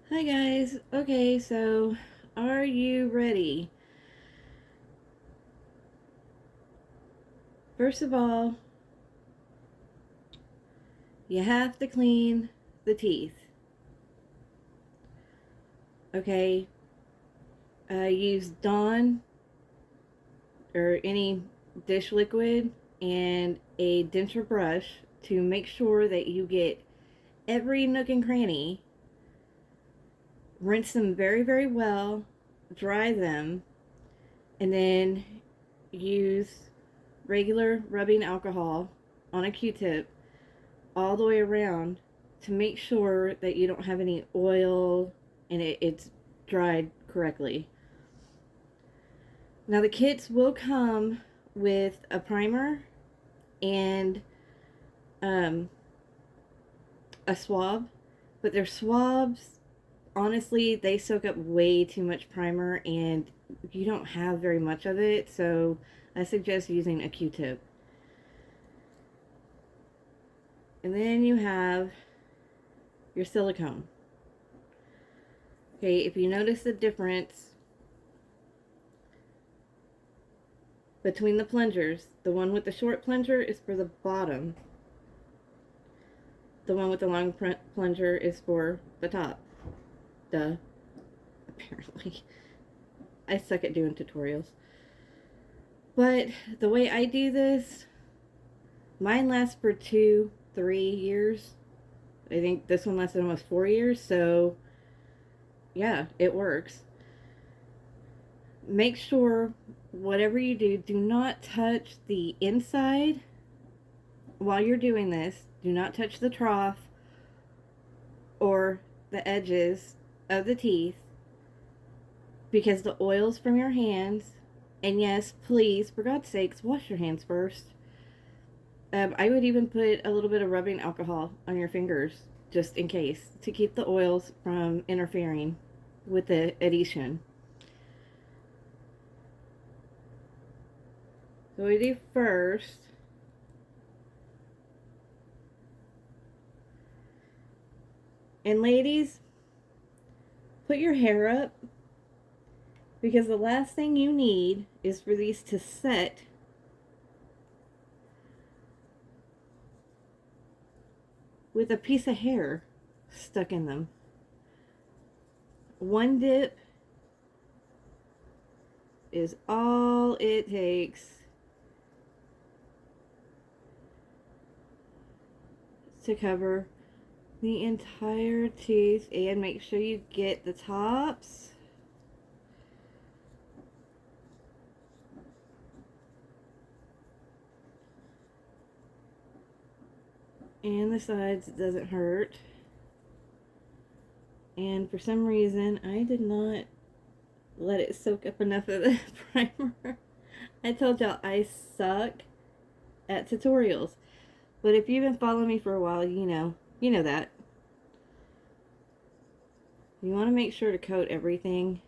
Hi guys. Okay, so are you ready? First of all, you have to clean the teeth. Okay, use Dawn or any dish liquid and a denture brush to make sure that you get every nook and cranny. Rinse them very, very well, dry them, and then use regular rubbing alcohol on a Q-tip all the way around to make sure that you don't have any oil and it's dried correctly. Now the kits will come with a primer and um, a swab, but their swabs, honestly, they soak up way too much primer and you don't have very much of it, so I suggest using a Q-tip. And then you have your silicone. Okay, if you notice the difference between the plungers, the one with the short plunger is for the bottom. The one with the long plunger is for the top. Duh. Apparently. I suck at doing tutorials. But the way I do this, mine lasts for 2-3 years. I think this one lasted almost 4 years, so yeah, it works. Make sure whatever you do, do not touch the inside while you're doing this. Do not touch the trough or the edges of the teeth because the oils from your hands, and yes, please, for God's sakes, wash your hands first. I would even put a little bit of rubbing alcohol on your fingers just in case to keep the oils from interfering with the adhesion. So we do first, and ladies, put your hair up because the last thing you need is for these to set with a piece of hair stuck in them. One dip is all it takes to cover the entire tooth, and make sure you get the tops. And the sides, it doesn't hurt. And for some reason, I did not let it soak up enough of the primer. I told y'all I suck at tutorials. But if you've been following me for a while, you know that. You want to make sure to coat everything.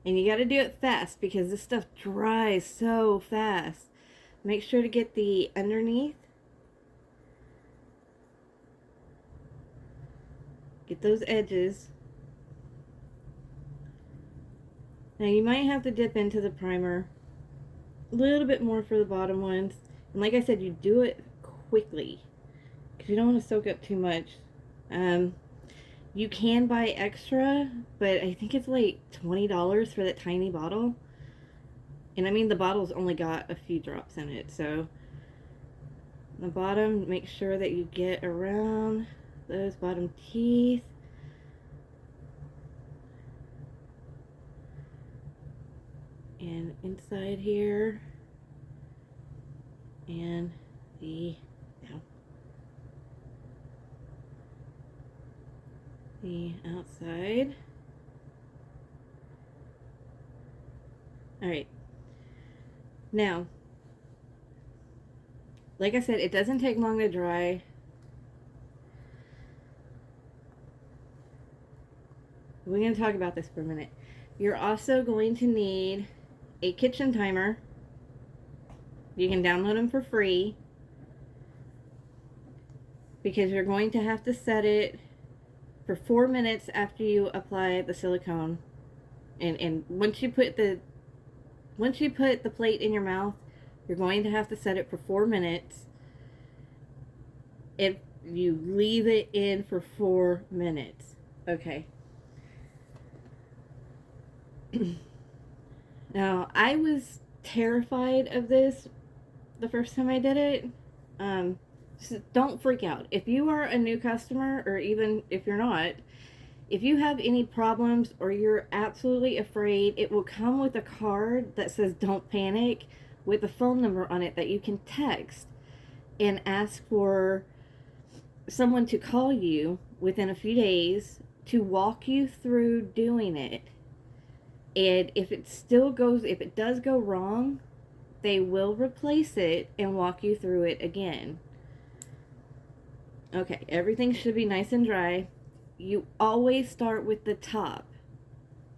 And you got to do it fast because this stuff dries so fast. Make sure to get the underneath. Get those edges. Now you might have to dip into the primer a little bit more for the bottom ones. And like I said, you do it quickly because you don't want to soak up too much. You can buy extra, but I think it's like $20 for that tiny bottle. And I mean, the bottle's only got a few drops in it, so the bottom, make sure that you get around those bottom teeth. And inside here. And the outside. Alright. Now, like I said, it doesn't take long to dry. We're going to talk about this for a minute. You're also going to need a kitchen timer. You can download them for free because you're going to have to set it for 4 minutes after you apply the silicone. And once you put the plate in your mouth, you're going to have to set it for 4 minutes. If you leave it in for 4 minutes. Okay. Now, I was terrified of this the first time I did it. So don't freak out. If you are a new customer, or even if you're not, if you have any problems or you're absolutely afraid, it will come with a card that says "Don't panic" with a phone number on it that you can text and ask for someone to call you within a few days to walk you through doing it. And if it does go wrong, they will replace it and walk you through it again. Okay, everything should be nice and dry. You always start with the top.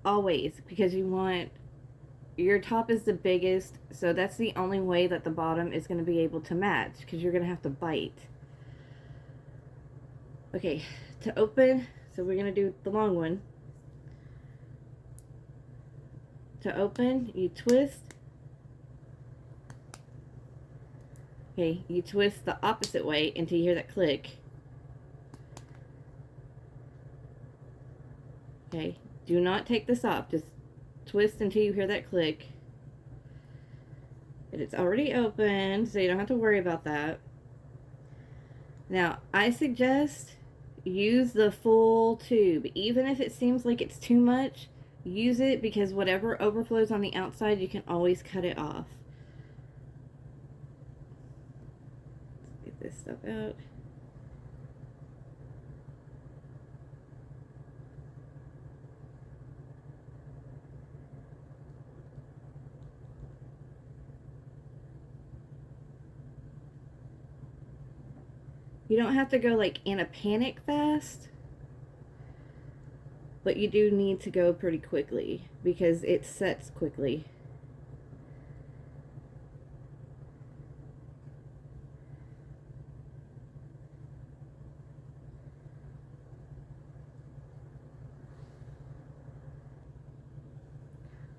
Always, because your top is the biggest, so that's the only way that the bottom is going to be able to match, because you're going to have to bite. Okay, to open, so we're going to do the long one. To open, you twist. Okay, you twist the opposite way until you hear that click. Okay, do not take this off. Just twist until you hear that click. And it's already open, so you don't have to worry about that. Now, I suggest use the full tube. Even if it seems like it's too much, use it, because whatever overflows on the outside, you can always cut it off. Let's get this stuff out. You don't have to go like in a panic fast, but you do need to go pretty quickly because it sets quickly.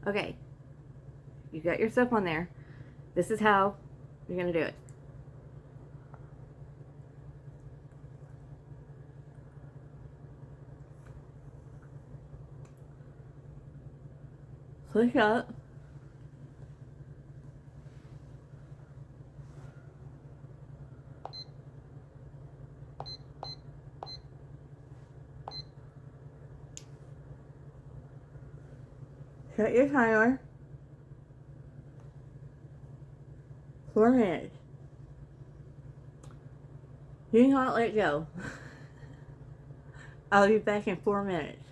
Okay, you got your stuff on there. This is how you're gonna do it. Push up. Set your timer. 4 minutes. Do not let go. I'll be back in 4 minutes.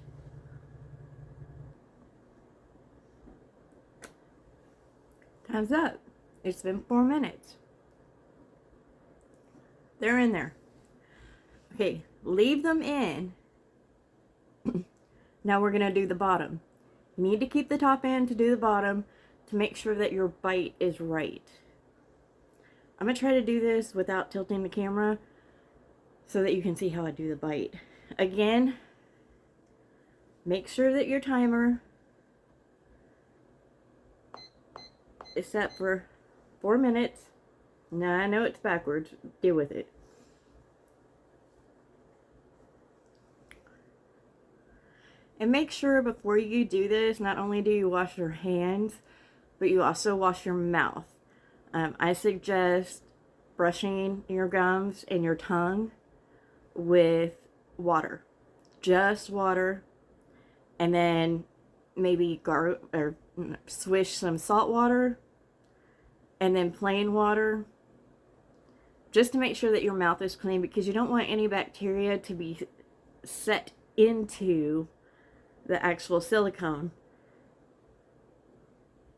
Time's up. It's been 4 minutes. They're in there. Okay, leave them in. Now we're going to do the bottom. You need to keep the top in to do the bottom to make sure that your bite is right. I'm going to try to do this without tilting the camera so that you can see how I do the bite. Again, make sure that your timer is set for 4 minutes. Now I know it's backwards. Deal with it. And make sure before you do this, not only do you wash your hands, but you also wash your mouth. I suggest brushing your gums and your tongue with water. Just water. And then maybe swish some salt water. And then plain water. Just to make sure that your mouth is clean, because you don't want any bacteria to be set into the actual silicone.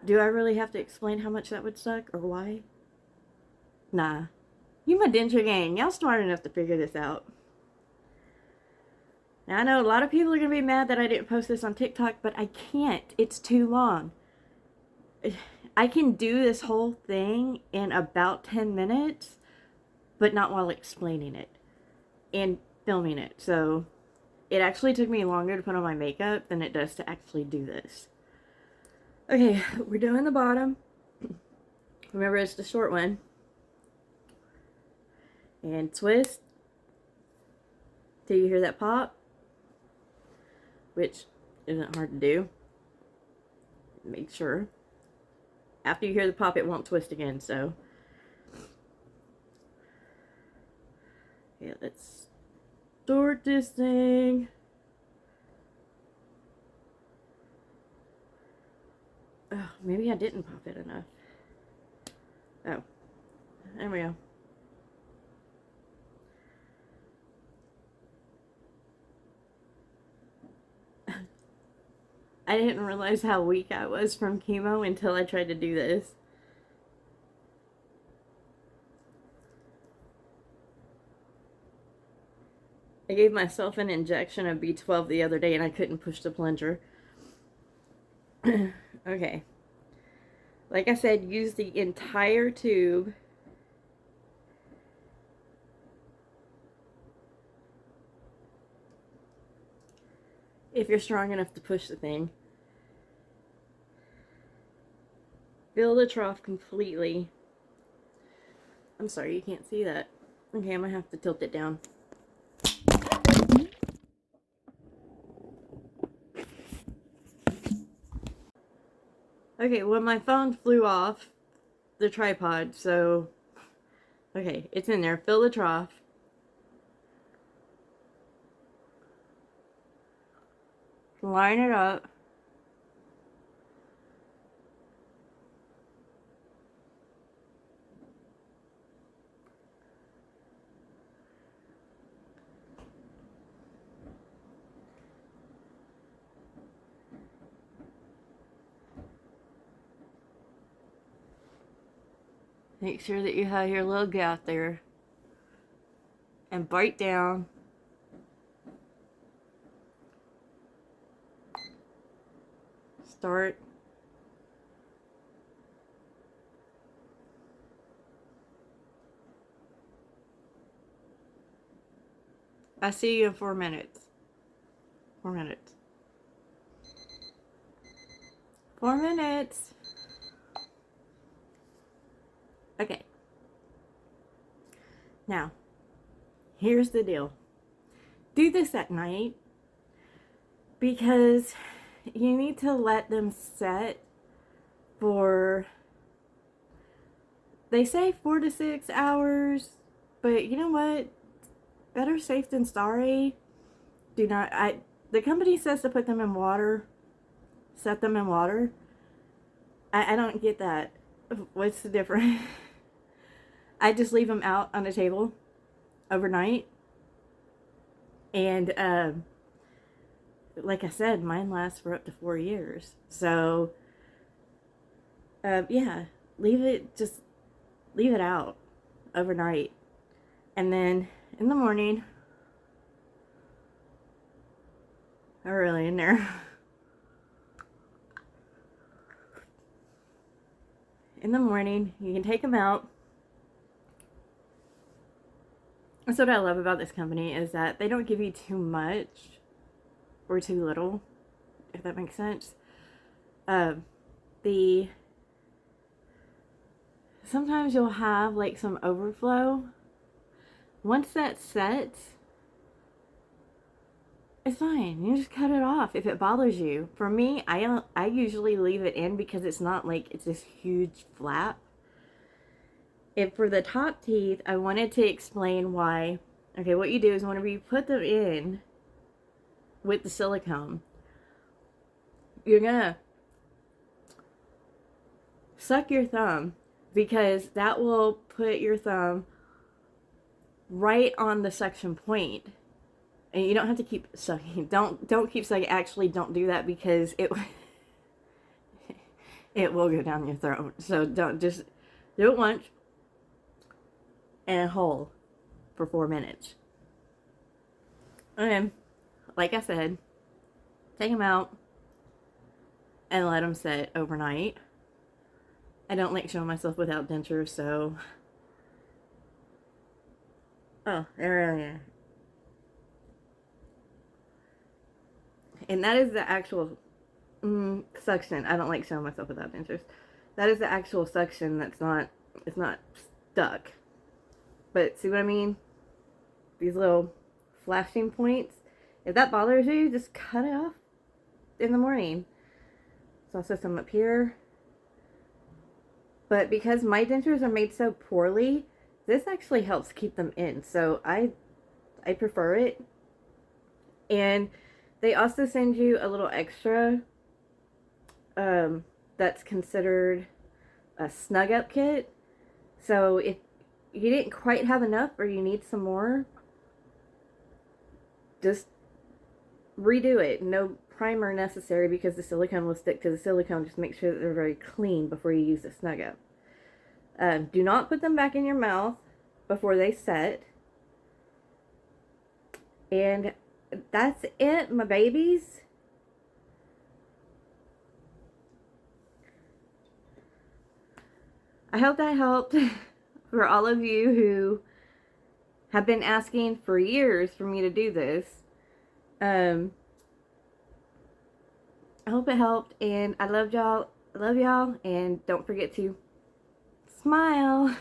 Do I really have to explain how much that would suck or why? Nah. You my denture gang. Y'all smart enough to figure this out. Now I know a lot of people are going to be mad that I didn't post this on TikTok, but I can't. It's too long. I can do this whole thing in about 10 minutes, but not while explaining it and filming it. So it actually took me longer to put on my makeup than it does to actually do this. Okay, we're doing the bottom. Remember, it's the short one. And twist till you hear that pop, which isn't hard to do. Make sure. After you hear the pop, it won't twist again, so. Yeah, let's start this thing. Oh, maybe I didn't pop it enough. Oh, there we go. I didn't realize how weak I was from chemo until I tried to do this. I gave myself an injection of B12 the other day and I couldn't push the plunger. Okay. Like I said, use the entire tube. If you're strong enough to push the thing. Fill the trough completely. I'm sorry, you can't see that. Okay, I'm gonna have to tilt it down. Okay, well, my phone flew off the tripod, so... Okay, it's in there. Fill the trough. Line it up. Make sure that you have your little gap there. And bite down. Start. I see you in 4 minutes. 4 minutes. 4 minutes. Okay. Now, here's the deal. Do this at night because you need to let them set for, they say 4 to 6 hours, but you know what? Better safe than sorry. The company says to put them in water, set them in water. I don't get that. What's the difference? I just leave them out on the table overnight. And like I said, mine lasts for up to 4 years. So yeah, leave it out overnight. And then in the morning, early in there, in the morning, you can take them out. That's what I love about this company, is that they don't give you too much or too little, if that makes sense. Sometimes you'll have like some overflow. Once that sets, it's fine. You just cut it off if it bothers you. For me, I usually leave it in because it's not like it's this huge flap. If for the top teeth, I wanted to explain why. Okay, what you do is whenever you put them in with the silicone, you're gonna suck your thumb, because that will put your thumb right on the suction point. And you don't have to keep sucking. Don't keep sucking. Actually, don't do that, because it will go down your throat. So don't, just do it once and hold for 4 minutes. And like I said, take them out and let them set overnight. I don't like showing myself without dentures, so... Oh, there we are. And that is the actual suction. I don't like showing myself without dentures. That is the actual suction that's not, it's not stuck. But see what I mean? These little flashing points. If that bothers you, just cut it off in the morning. There's also some up here. But because my dentures are made so poorly, this actually helps keep them in. So I prefer it. And they also send you a little extra that's considered a snug up kit. So if you didn't quite have enough or you need some more, just redo it. No primer necessary because the silicone will stick to the silicone. Just make sure that they're very clean before you use the snug up. Do not put them back in your mouth before they set. And that's it, my babies. I hope that helped for all of you who have been asking for years for me to do this. I hope it helped, and I love y'all. I love y'all, and don't forget to smile.